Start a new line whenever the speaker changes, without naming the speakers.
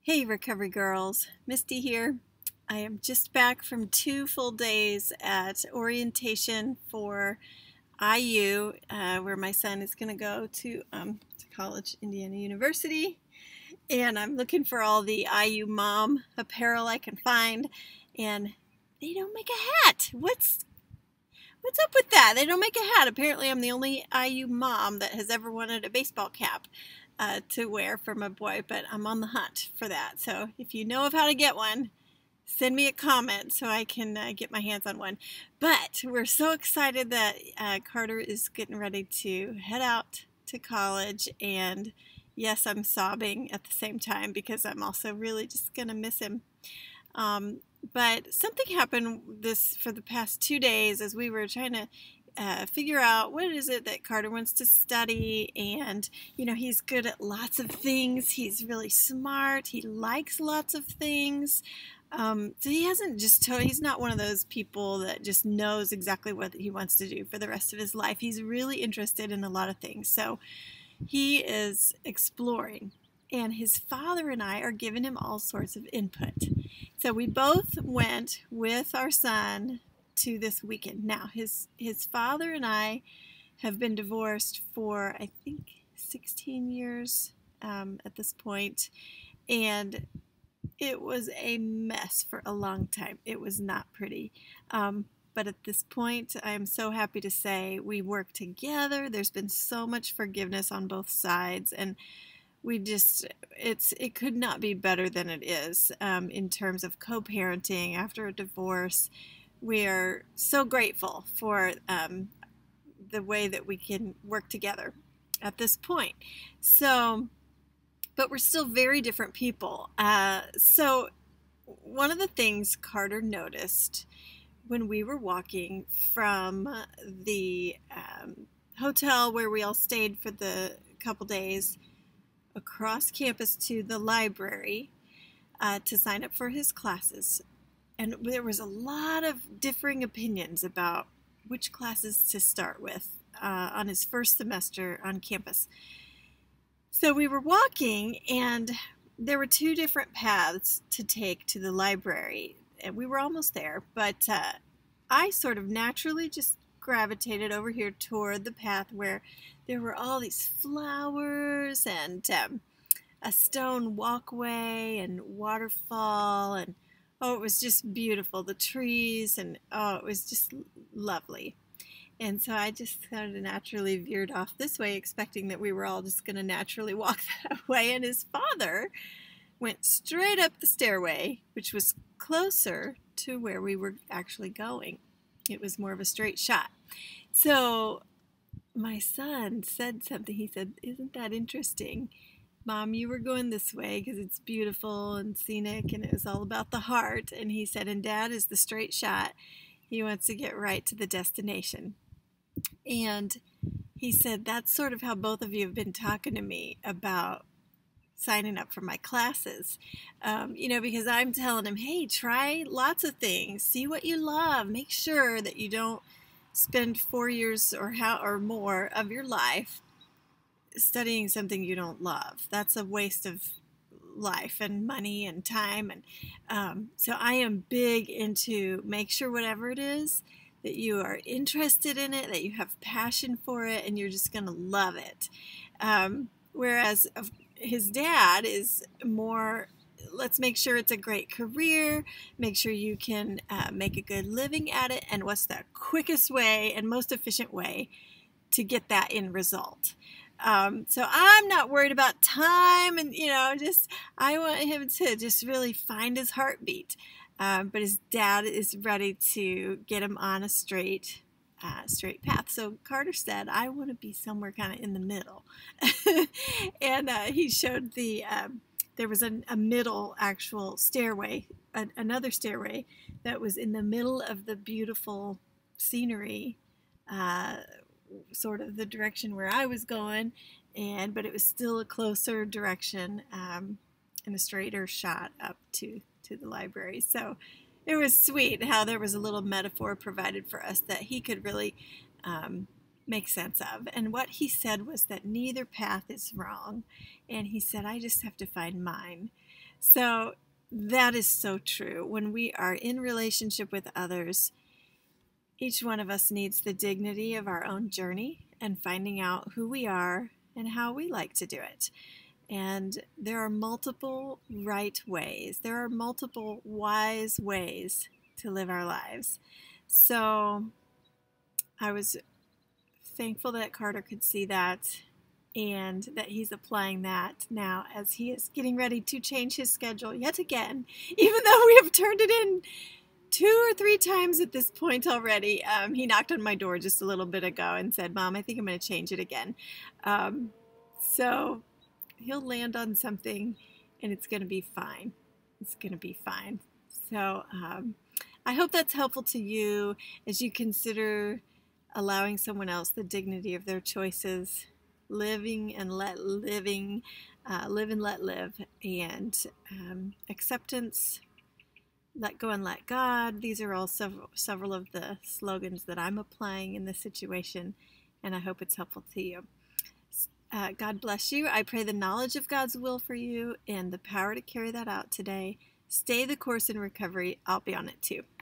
Hey Recovery Girls, Misty here. I am just back from 2 full days at orientation for IU, where my son is going to go to college, Indiana University. And I'm looking for all the IU mom apparel I can find, and they don't make a hat. What's up with that? They don't make a hat. Apparently I'm the only IU mom that has ever wanted a baseball cap to wear for my boy, but I'm on the hunt for that. So if you know of how to get one, send me a comment so I can get my hands on one. But we're so excited that Carter is getting ready to head out to college, and yes, I'm sobbing at the same time because I'm also really just gonna miss him. But something happened for the past 2 days as we were trying to figure out what is it that Carter wants to study. And he's good at lots of things. He's really smart. He likes lots of things. So he hasn't he's not one of those people that just knows exactly what he wants to do for the rest of his life. He's really interested in a lot of things. So he is exploring, and his father and I are giving him all sorts of input. So we both went with our son to this weekend. Now, his father and I have been divorced for, I think, 16 years at this point, and it was a mess for a long time. It was not pretty. But at this point, I am so happy to say we work together. There's been so much forgiveness on both sides, and it could not be better than it is in terms of co-parenting after a divorce. We are so grateful for the way that we can work together at this point. So, but we're still very different people. So one of the things Carter noticed when we were walking from the hotel where we all stayed for the couple days across campus to the library to sign up for his classes. And there was a lot of differing opinions about which classes to start with on his first semester on campus. So we were walking, and there were two different paths to take to the library. And we were almost there, but I sort of naturally just gravitated over here toward the path where there were all these flowers and a stone walkway and waterfall, and oh, it was just beautiful. The trees, and oh, it was just lovely. And so I just kind of naturally veered off this way, expecting that we were all just going to naturally walk that way. And his father went straight up the stairway, which was closer to where we were actually going. It was more of a straight shot. So my son said something. He said, "Isn't that interesting? Mom, you were going this way because it's beautiful and scenic, and it was all about the heart." And he said, "And Dad is the straight shot. He wants to get right to the destination." And he said, "That's sort of how both of you have been talking to me about signing up for my classes. Because I'm telling him, hey, try lots of things. See what you love. Make sure that you don't spend 4 years or more of your life studying something you don't love. That's a waste of life and money and time." And so I am big into make sure whatever it is that you are interested in it, that you have passion for it, and you're just going to love it. Whereas his dad is more, let's make sure it's a great career, make sure you can make a good living at it, and what's the quickest way and most efficient way to get that end result. So I'm not worried about time, and I want him to just really find his heartbeat. But his dad is ready to get him on a straight path. So Carter said, "I want to be somewhere kind of in the middle." And he showed there was a middle actual stairway, another stairway that was in the middle of the beautiful scenery, sort of the direction where I was going, but it was still a closer direction and a straighter shot up to the library. So it was sweet how there was a little metaphor provided for us that he could really make sense of. And what he said was that neither path is wrong. And he said, "I just have to find mine." So that is so true. When we are in relationship with others, each one of us needs the dignity of our own journey and finding out who we are and how we like to do it. And there are multiple right ways. There are multiple wise ways to live our lives. So I was thankful that Carter could see that and that he's applying that now as he is getting ready to change his schedule yet again, even though we have turned it in 2 or 3 times at this point already. He knocked on my door just a little bit ago and said, "Mom, I think I'm going to change it again." So he'll land on something and it's going to be fine. It's going to be fine. So I hope that's helpful to you as you consider allowing someone else the dignity of their choices, living and let living, live and let live, and acceptance, let go and let God. These are all several of the slogans that I'm applying in this situation, and I hope it's helpful to you. God bless you. I pray the knowledge of God's will for you and the power to carry that out today. Stay the course in recovery. I'll be on it too.